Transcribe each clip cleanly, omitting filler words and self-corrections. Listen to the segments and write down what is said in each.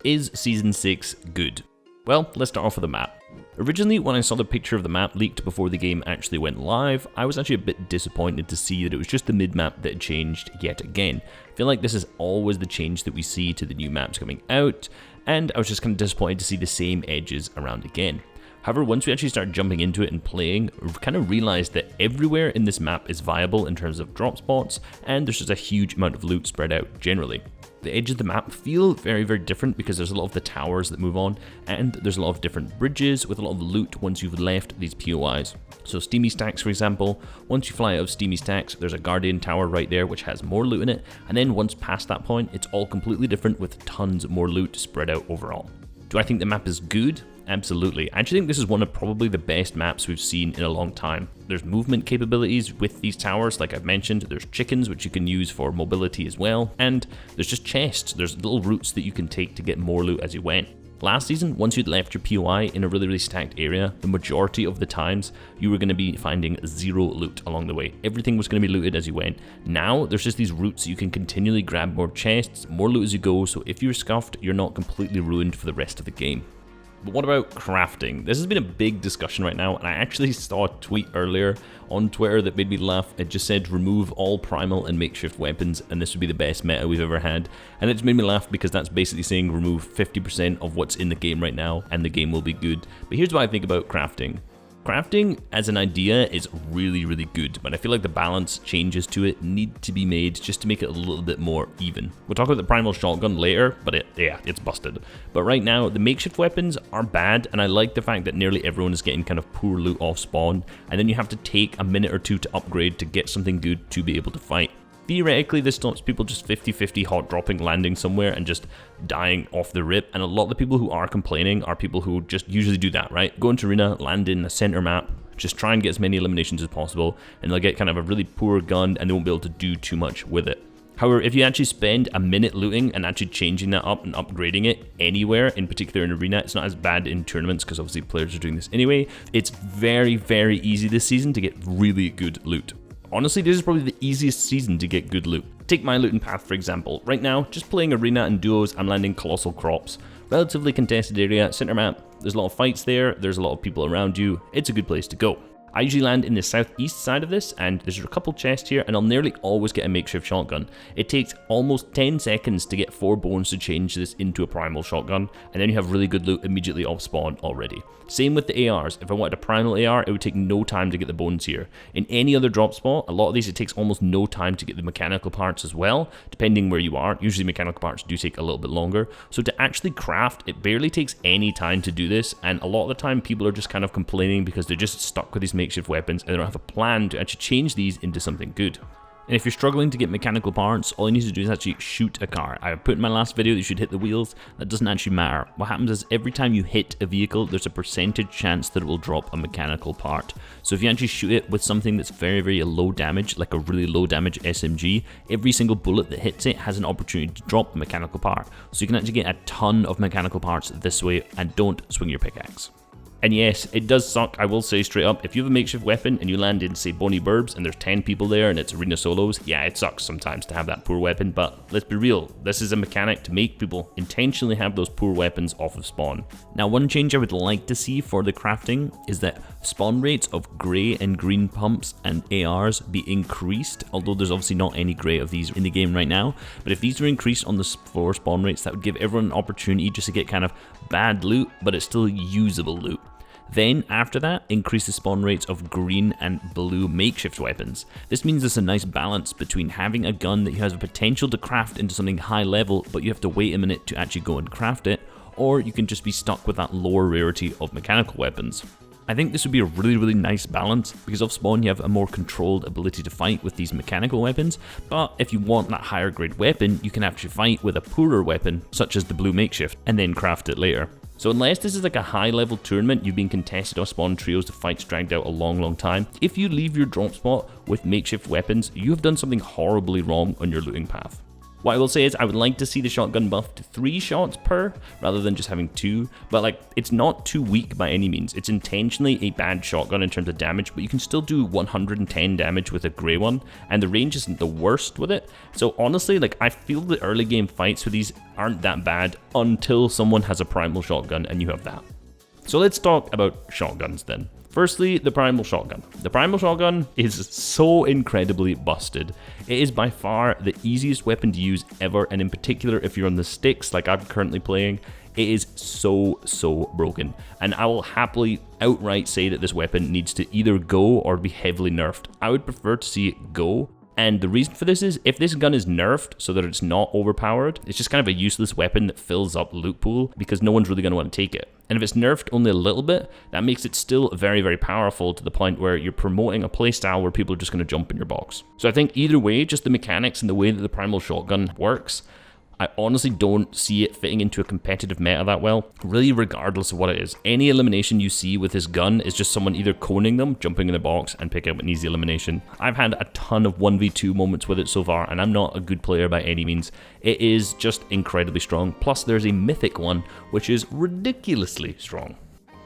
Is Season 6 good? Well, let's start off with the map. Originally, when I saw the picture of the map leaked before the game actually went live, I was actually a bit disappointed to see that it was just the mid-map that had changed yet again. I feel like this is always the change that we see to the new maps coming out, and I was just kind of disappointed to see the same edges around again. However, once we actually start jumping into it and playing, we kind of realized that everywhere in this map is viable in terms of drop spots, and there's just a huge amount of loot spread out generally. The edges of the map feel very, very different because there's a lot of the towers that move on, and there's a lot of different bridges with a lot of loot once you've left these POIs. So Steamy Stacks, for example, once you fly out of Steamy Stacks, there's a Guardian Tower right there which has more loot in it, and then once past that point, it's all completely different with tons more loot spread out overall. Do I think the map is good? Absolutely. I actually think this is one of probably the best maps we've seen in a long time. There's movement capabilities with these towers, like I've mentioned. There's chickens, which you can use for mobility as well. And there's just chests. There's little routes that you can take to get more loot as you went. Last season, once you'd left your POI in a really stacked area, the majority of the times you were going to be finding zero loot along the way. Everything was going to be looted as you went. Now, there's just these routes you can continually grab more chests, more loot as you go, so if you're scuffed, you're not completely ruined for the rest of the game. But what about crafting? This has been a big discussion right now, and I actually saw a tweet earlier on Twitter that made me laugh. It just said, remove all primal and makeshift weapons, and this would be the best meta we've ever had. And it just made me laugh because that's basically saying remove 50% of what's in the game right now, and the game will be good. But here's what I think about crafting. Crafting as an idea is really good, but I feel like the balance changes to it need to be made just to make it a little bit more even. We'll talk about the primal shotgun later, but it's busted. But right now, the makeshift weapons are bad, and I like the fact that nearly everyone is getting kind of poor loot off spawn, and then you have to take a minute or two to upgrade to get something good to be able to fight. Theoretically, this stops people just 50-50 hot dropping, landing somewhere and just dying off the rip, and a lot of the people who are complaining are people who just usually do that, right? Go into arena, land in a center map, just try and get as many eliminations as possible, and they'll get kind of a really poor gun and they won't be able to do too much with it. However, if you actually spend a minute looting and actually changing that up and upgrading it anywhere, in particular in arena, it's not as bad in tournaments because obviously players are doing this anyway. It's very easy this season to get really good loot. Honestly, this is probably the easiest season to get good loot. Take my looting path for example. Right now, just playing arena and duos, I'm landing colossal crops. Relatively contested area, center map, there's a lot of fights there's a lot of people around you, it's a good place to go. I usually land in the southeast side of this, and there's a couple chests here, and I'll nearly always get a makeshift shotgun. It takes almost 10 seconds to get 4 bones to change this into a primal shotgun, and then you have really good loot immediately off spawn already. Same with the ARs. If I wanted a primal AR, it would take no time to get the bones here. In any other drop spot, a lot of these it takes almost no time to get the mechanical parts as well, depending where you are. Usually mechanical parts do take a little bit longer. So to actually craft, it barely takes any time to do this, and a lot of the time people are just kind of complaining because they're just stuck with these makeshift weapons and they don't have a plan to actually change these into something good. And if you're struggling to get mechanical parts, all you need to do is actually shoot a car. I put in my last video that you should hit the wheels. That doesn't actually matter. What happens is every time you hit a vehicle, there's a percentage chance that it will drop a mechanical part. So if you actually shoot it with something that's very low damage, like a really low damage SMG, every single bullet that hits it has an opportunity to drop a mechanical part. So you can actually get a ton of mechanical parts this way, and don't swing your pickaxe. And yes, it does suck, I will say straight up, if you have a makeshift weapon and you land in, say, Bonnie Burbs and there's 10 people there and it's arena solos, yeah, it sucks sometimes to have that poor weapon, but let's be real, this is a mechanic to make people intentionally have those poor weapons off of spawn. Now, one change I would like to see for the crafting is that spawn rates of grey and green pumps and ARs be increased, although there's obviously not any grey of these in the game right now, but if these were increased on the floor spawn rates, that would give everyone an opportunity just to get kind of bad loot, but it's still usable loot. Then, after that, increase the spawn rates of green and blue makeshift weapons. This means there's a nice balance between having a gun that has the potential to craft into something high level, but you have to wait a minute to actually go and craft it, or you can just be stuck with that lower rarity of mechanical weapons. I think this would be a really nice balance, because off spawn you have a more controlled ability to fight with these mechanical weapons, but if you want that higher grade weapon, you can actually fight with a poorer weapon, such as the blue makeshift, and then craft it later. So unless this is like a high level tournament, you've been contested off spawn trios, the fight's dragged out a long time, if you leave your drop spot with makeshift weapons, you have done something horribly wrong on your looting path. What I will say is I would like to see the shotgun buffed to 3 shots per rather than just having 2, but like it's not too weak by any means. It's intentionally a bad shotgun in terms of damage, but you can still do 110 damage with a grey one, and the range isn't the worst with it. So honestly, like I feel the early game fights with these aren't that bad until someone has a primal shotgun and you have that. So let's talk about shotguns then. Firstly, the primal shotgun. The primal shotgun is so incredibly busted. It is by far the easiest weapon to use ever, and in particular if you're on the sticks like I'm currently playing, it is so broken. And I will happily outright say that this weapon needs to either go or be heavily nerfed. I would prefer to see it go. And the reason for this is, if this gun is nerfed so that it's not overpowered, it's just kind of a useless weapon that fills up loot pool because no one's really going to want to take it. And if it's nerfed only a little bit, that makes it still very powerful to the point where you're promoting a playstyle where people are just going to jump in your box. So I think either way, just the mechanics and the way that the primal shotgun works, I honestly don't see it fitting into a competitive meta that well, really regardless of what it is. Any elimination you see with this gun is just someone either coning them, jumping in the box, and picking up an easy elimination. I've had a ton of 1v2 moments with it so far, and I'm not a good player by any means. It is just incredibly strong, plus there's a mythic one, which is ridiculously strong.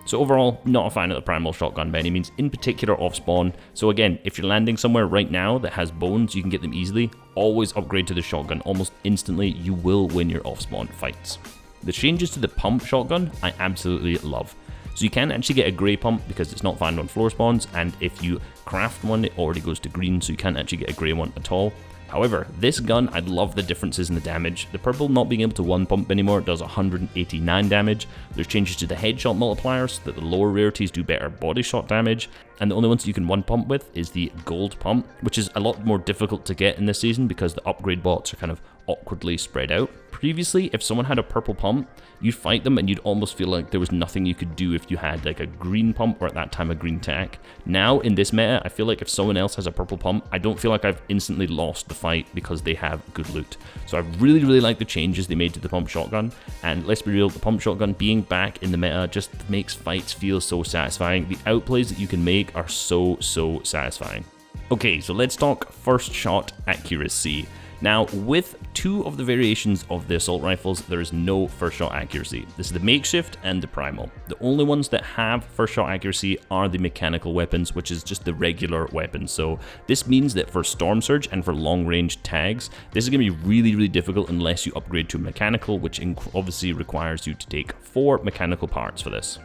So overall, not a fan of the primal shotgun by any means, in particular off spawn. So again, if you're landing somewhere right now that has bones, you can get them easily. Always upgrade to the shotgun. Almost instantly, you will win your off spawn fights. The changes to the pump shotgun, I absolutely love. So you can actually get a grey pump because it's not found on floor spawns, and if you craft one, it already goes to green, so you can't actually get a grey one at all. However, this gun, I love the differences in the damage. The purple not being able to one pump anymore does 189 damage. There's changes to the headshot multipliers so that the lower rarities do better body shot damage. And the only ones that you can one pump with is the gold pump, which is a lot more difficult to get in this season because the upgrade bots are kind of awkwardly spread out. Previously, if someone had a purple pump, you'd fight them and you'd almost feel like there was nothing you could do if you had like a green pump, or at that time a green tack. Now in this meta, I feel like if someone else has a purple pump, I don't feel like I've instantly lost the fight because they have good loot. So I really like the changes they made to the pump shotgun, and let's be real, the pump shotgun being back in the meta just makes fights feel so satisfying. The outplays that you can make are so satisfying. Okay, so let's talk first shot accuracy. Now, with 2 of the variations of the assault rifles, there is no first shot accuracy. This is the makeshift and the primal. The only ones that have first shot accuracy are the mechanical weapons, which is just the regular weapons. So this means that for storm surge and for long range tags, this is going to be really difficult unless you upgrade to mechanical, which obviously requires you to take 4 mechanical parts for this.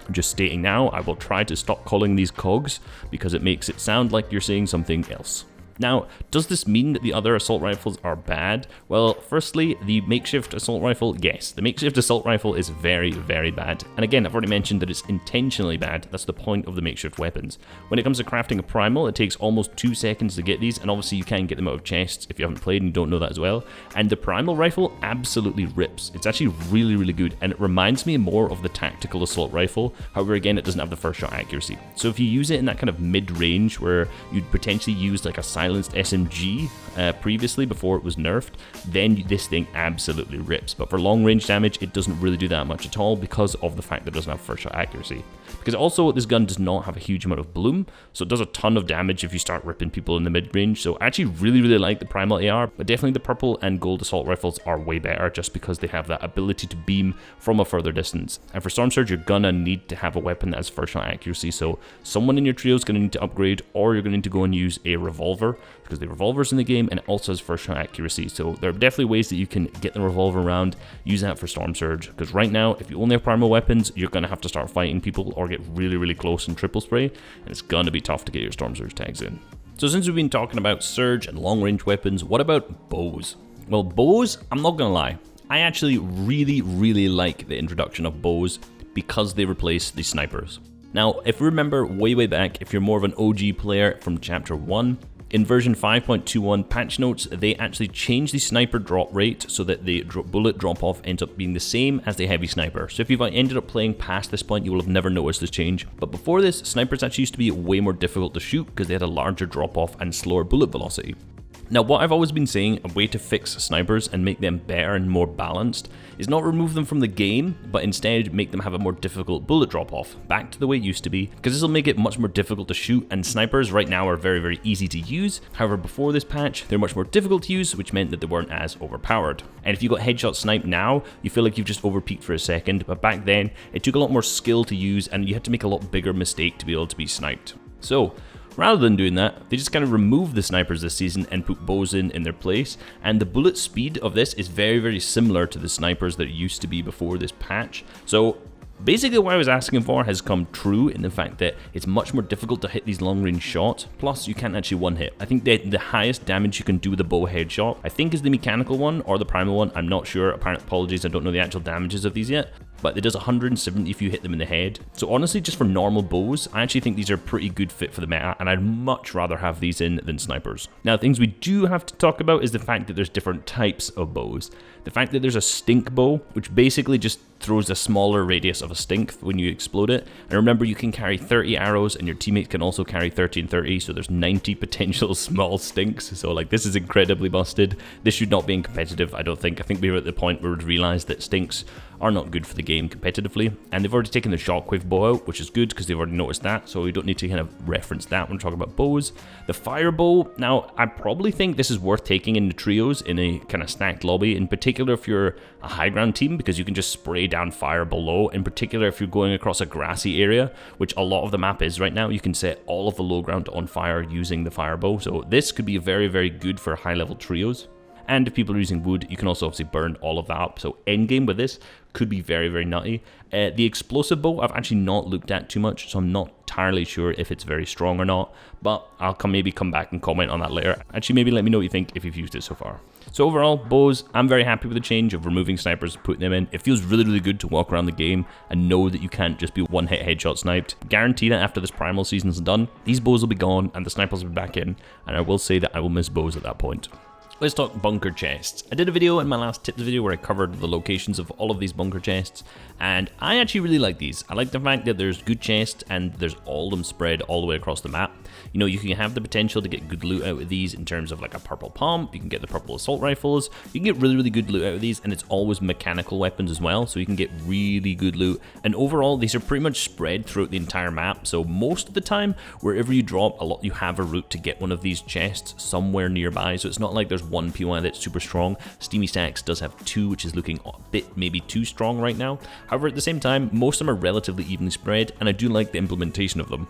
I'm just stating now, I will try to stop calling these cogs because it makes it sound like you're saying something else. Now, does this mean that the other assault rifles are bad? Well, firstly, the makeshift assault rifle, yes. The makeshift assault rifle is very bad. And again, I've already mentioned that it's intentionally bad. That's the point of the makeshift weapons. When it comes to crafting a primal, it takes almost 2 seconds to get these, and obviously you can get them out of chests if you haven't played and you don't know that as well. And the primal rifle absolutely rips. It's actually really good, and it reminds me more of the tactical assault rifle. However, again, it doesn't have the first shot accuracy. So if you use it in that kind of mid-range where you'd potentially use like a silenced SMG previously before it was nerfed, then this thing absolutely rips. But for long range damage, it doesn't really do that much at all because of the fact that it doesn't have first shot accuracy. Because also this gun does not have a huge amount of bloom, so it does a ton of damage if you start ripping people in the mid range. So I actually really like the primal AR, but definitely the purple and gold assault rifles are way better just because they have that ability to beam from a further distance. And for storm surge, you're gonna need to have a weapon that has first shot accuracy, so someone in your trio is gonna need to upgrade, or you're gonna need to go and use a revolver, because the revolver's in the game and it also has first shot accuracy. So there are definitely ways that you can get the revolver around, use that for storm surge, because right now if you only have primal weapons, you're going to have to start fighting people or get really close in triple spray, and it's going to be tough to get your storm surge tags in. So since we've been talking about surge and long range weapons, what about bows? Well, bows, I'm not going to lie, I actually really like the introduction of bows because they replace the snipers. Now, if you remember way back, if you're more of an OG player from Chapter 1, in version 5.21 patch notes, they actually changed the sniper drop rate so that the bullet drop off ends up being the same as the heavy sniper. So if you've ended up playing past this point, you will have never noticed this change. But before this, snipers actually used to be way more difficult to shoot because they had a larger drop off and slower bullet velocity. Now, what I've always been saying, a way to fix snipers and make them better and more balanced is not remove them from the game, but instead make them have a more difficult bullet drop-off, back to the way it used to be, because this will make it much more difficult to shoot, and snipers right now are very, very easy to use. However, before this patch, they're much more difficult to use, which meant that they weren't as overpowered. And if you got headshot sniped now, you feel like you've just overpeaked for a second, but back then, it took a lot more skill to use, and you had to make a lot bigger mistake to be able to be sniped. So, rather than doing that, they just kind of removed the snipers this season and put bows in their place, and the bullet speed of this is very, very similar to the snipers that used to be before this patch. So basically what I was asking for has come true in the fact that it's much more difficult to hit these long range shots, plus you can't actually one hit. I think that the highest damage you can do with a bow headshot, I think is the mechanical one or the primal one, I'm not sure, apologies, I don't know the actual damages of these yet. But it does 170 if you hit them in the head. So honestly, just for normal bows, I actually think these are a pretty good fit for the meta, and I'd much rather have these in than snipers. Now, things we do have to talk about is the fact that there's different types of bows. The fact that there's a stink bow, which basically just throws a smaller radius of a stink when you explode it. And remember, you can carry 30 arrows, and your teammates can also carry 30 and 30, so there's 90 potential small stinks. So like, this is incredibly busted. This should not be in competitive, I don't think. I think we were at the point where we'd realized that stinks are not good for the game competitively, and they've already taken the shockwave bow out, which is good because they've already noticed that, so we don't need to kind of reference that when we're talking about bows. The fire bow, now I probably think this is worth taking in the trios in a kind of stacked lobby, in particular if you're a high ground team, because you can just spray down fire below, in particular if you're going across a grassy area, which a lot of the map is right now. You can set all of the low ground on fire using the fire bow, so this could be very, very good for high level trios. And if people are using wood, you can also obviously burn all of that up. So endgame with this could be very, very nutty. The explosive bow, I've actually not looked at too much, so I'm not entirely sure if it's very strong or not. But I'll maybe come back and comment on that later. Actually, maybe let me know what you think if you've used it so far. So overall, bows, I'm very happy with the change of removing snipers and putting them in. It feels really, really good to walk around the game and know that you can't just be one-hit headshot sniped. Guarantee that after this primal season's done, these bows will be gone and the snipers will be back in. And I will say that I will miss bows at that point. Let's talk bunker chests. I did a video in my last tips video where I covered the locations of all of these bunker chests, and I actually really like these. I like the fact that there's good chests and there's all of them spread all the way across the map. You know, you can have the potential to get good loot out of these in terms of like a purple pump, you can get the purple assault rifles, you can get really, really good loot out of these, and it's always mechanical weapons as well, so you can get really good loot. And overall, these are pretty much spread throughout the entire map, so most of the time, wherever you drop, you have a route to get one of these chests somewhere nearby, so it's not like there's one POI that's super strong. Steamy Stacks does have 2, which is looking a bit maybe too strong right now. However, at the same time, most of them are relatively evenly spread, and I do like the implementation of them.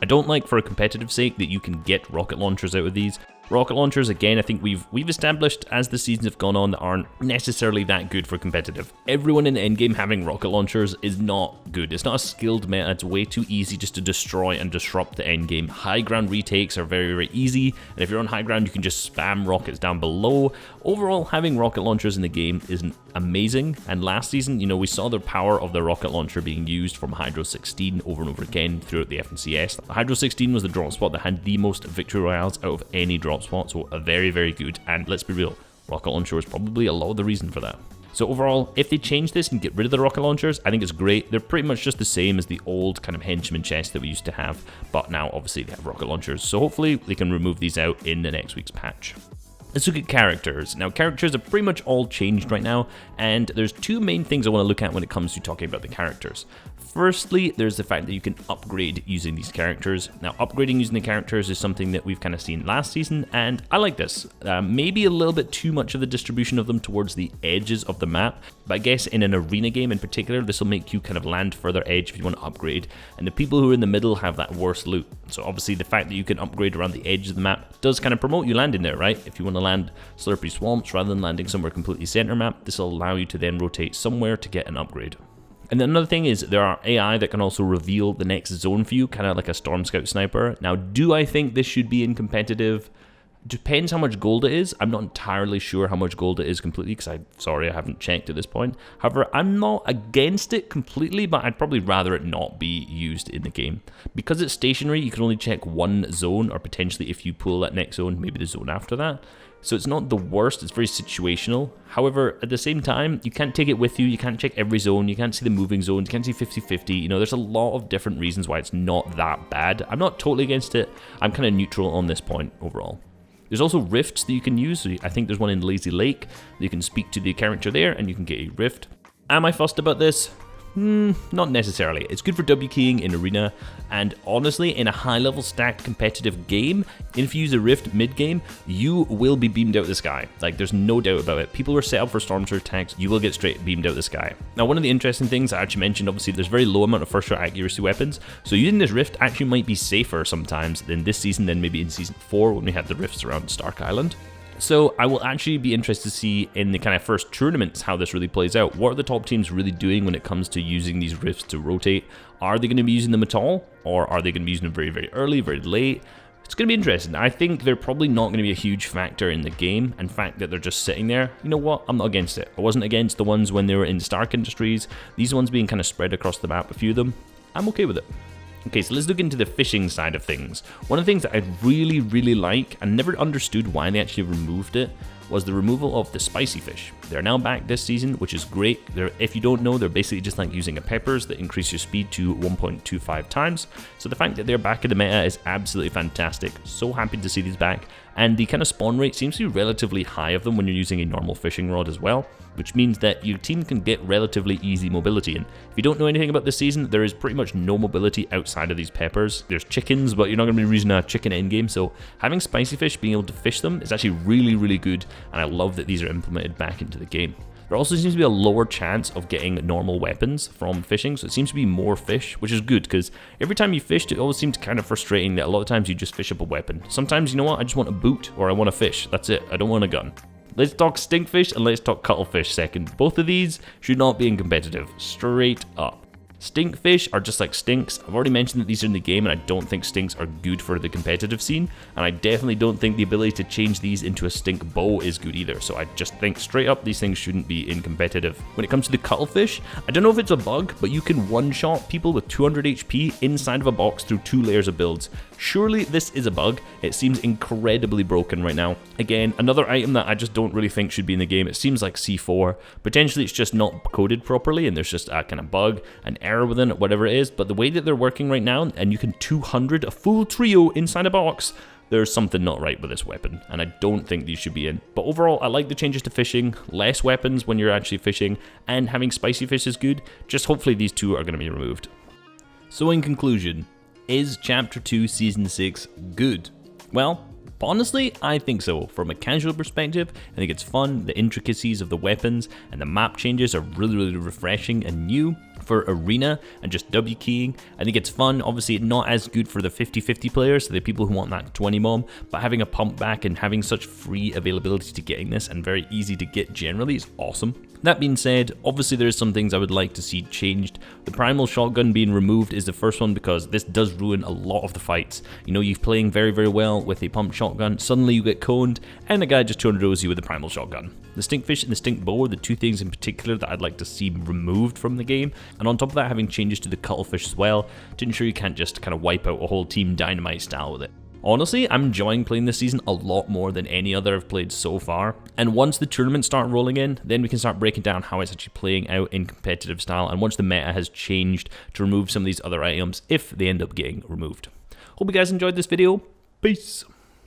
I don't like, for a competitive sake, that you can get rocket launchers out of these. Rocket launchers, again, I think we've established as the seasons have gone on that aren't necessarily that good for competitive. Everyone in the endgame having rocket launchers is not good. It's not a skilled meta. It's way too easy just to destroy and disrupt the endgame. High ground retakes are very, very easy, and if you're on high ground, you can just spam rockets down below. Overall, having rocket launchers in the game is amazing, and last season, you know, we saw the power of the rocket launcher being used from Hydro 16 over and over again throughout the FNCS. Hydro 16 was the drop spot that had the most victory royales out of any drop spot, so a very, very good, and let's be real, rocket launcher was probably a lot of the reason for that. So overall, if they change this and get rid of the rocket launchers, I think it's great. They're pretty much just the same as the old kind of henchman chest that we used to have, but now obviously they have rocket launchers, so hopefully they can remove these out in the next week's patch. Let's look at characters. Now, characters are pretty much all changed right now, and there's two main things I want to look at when it comes to talking about the characters. Firstly, there's the fact that you can upgrade using these characters. Now, upgrading using the characters is something that we've kind of seen last season, and I like this. Maybe a little bit too much of the distribution of them towards the edges of the map, but I guess in an arena game in particular, this will make you kind of land further edge if you want to upgrade, and the people who are in the middle have that worse loot. So obviously the fact that you can upgrade around the edge of the map does kind of promote you landing there, right? If you want to land slurpy swamps rather than landing somewhere completely center map, this will allow you to then rotate somewhere to get an upgrade. And then another thing is there are AI that can also reveal the next zone for you, kind of like a Storm Scout sniper. Now, do I think this should be in competitive? Depends how much gold it is. I'm not entirely sure how much gold it is completely because I haven't checked at this point. However, I'm not against it completely, but I'd probably rather it not be used in the game. Because it's stationary, you can only check one zone, or potentially if you pull that next zone, maybe the zone after that. So it's not the worst, it's very situational. However, at the same time, you can't take it with you, you can't check every zone, you can't see the moving zones, you can't see 50-50, you know, there's a lot of different reasons why it's not that bad. I'm not totally against it, I'm kind of neutral on this point overall. There's also rifts that you can use, so I think there's one in Lazy Lake. You can speak to the character there and you can get a rift. Am I fussed about this? Not necessarily. It's good for W keying in Arena, and honestly, in a high-level stacked competitive game, if you use a rift mid-game, you will be beamed out the sky. Like, there's no doubt about it. People who are set up for storm surge attacks, you will get straight beamed out the sky. Now, one of the interesting things I actually mentioned, obviously, there's very low amount of first shot accuracy weapons, so using this rift actually might be safer sometimes than this season than maybe in Season 4 when we had the rifts around Stark Island. So I will actually be interested to see in the kind of first tournaments how this really plays out. What are the top teams really doing when it comes to using these rifts to rotate? Are they going to be using them at all? Or are they going to be using them very, very early, very late? It's going to be interesting. I think they're probably not going to be a huge factor in the game. In fact, that they're just sitting there. You know what? I'm not against it. I wasn't against the ones when they were in Stark Industries. These ones being kind of spread across the map, a few of them. I'm okay with it. Okay, so let's look into the fishing side of things. One of the things that I really, really like, and never understood why they actually removed it, was the removal of the spicy fish. They're now back this season, which is great. If you don't know, they're basically just like using a peppers that increase your speed to 1.25 times. So the fact that they're back in the meta is absolutely fantastic. So happy to see these back. And the kind of spawn rate seems to be relatively high of them when you're using a normal fishing rod as well, which means that your team can get relatively easy mobility. And if you don't know anything about this season, there is pretty much no mobility outside of these peppers. There's chickens, but you're not going to be using a chicken in-game, so having spicy fish, being able to fish them, is actually really, really good, and I love that these are implemented back into the game. There also seems to be a lower chance of getting normal weapons from fishing, so it seems to be more fish, which is good, because every time you fished, it always seems kind of frustrating that a lot of times you just fish up a weapon. Sometimes, you know what, I just want a boot, or I want a fish, that's it, I don't want a gun. Let's talk stinkfish and let's talk cuttlefish second. Both of these should not be in competitive, straight up. Stinkfish are just like stinks. I've already mentioned that these are in the game, and I don't think stinks are good for the competitive scene, and I definitely don't think the ability to change these into a stink bow is good either, so I just think straight up these things shouldn't be in competitive. When it comes to the cuttlefish, I don't know if it's a bug, but you can one-shot people with 200 HP inside of a box through 2 layers of builds. Surely this is a bug. It seems incredibly broken right now. Again, another item that I just don't really think should be in the game. It seems like C4. Potentially it's just not coded properly and there's just a kind of bug, an error within it, whatever it is. But the way that they're working right now, and you can 200 a full trio inside a box, there's something not right with this weapon, and I don't think these should be in. But overall, I like the changes to fishing, less weapons when you're actually fishing, and having spicy fish is good. Just hopefully these two are going to be removed. So in conclusion, is Chapter 2 Season 6 good? Well, honestly, I think so. From a casual perspective, I think it's fun. The intricacies of the weapons and the map changes are really, really refreshing and new. For Arena and just W keying, I think it's fun. Obviously not as good for the 50-50 players, so the people who want that 20 mom, but having a pump back and having such free availability to getting this and very easy to get generally is awesome. That being said, obviously there's some things I would like to see changed. The primal shotgun being removed is the first one because this does ruin a lot of the fights. You know, you're playing very, very well with a pump shotgun, suddenly you get coned, and a guy just 200-0s you with a primal shotgun. The stinkfish and the stink bow are the two things in particular that I'd like to see removed from the game, and on top of that, having changes to the cuttlefish as well, to ensure you can't just kind of wipe out a whole team Dynamite style with it. Honestly, I'm enjoying playing this season a lot more than any other I've played so far, and once the tournaments start rolling in, then we can start breaking down how it's actually playing out in competitive style, and once the meta has changed to remove some of these other items, if they end up getting removed. Hope you guys enjoyed this video. Peace!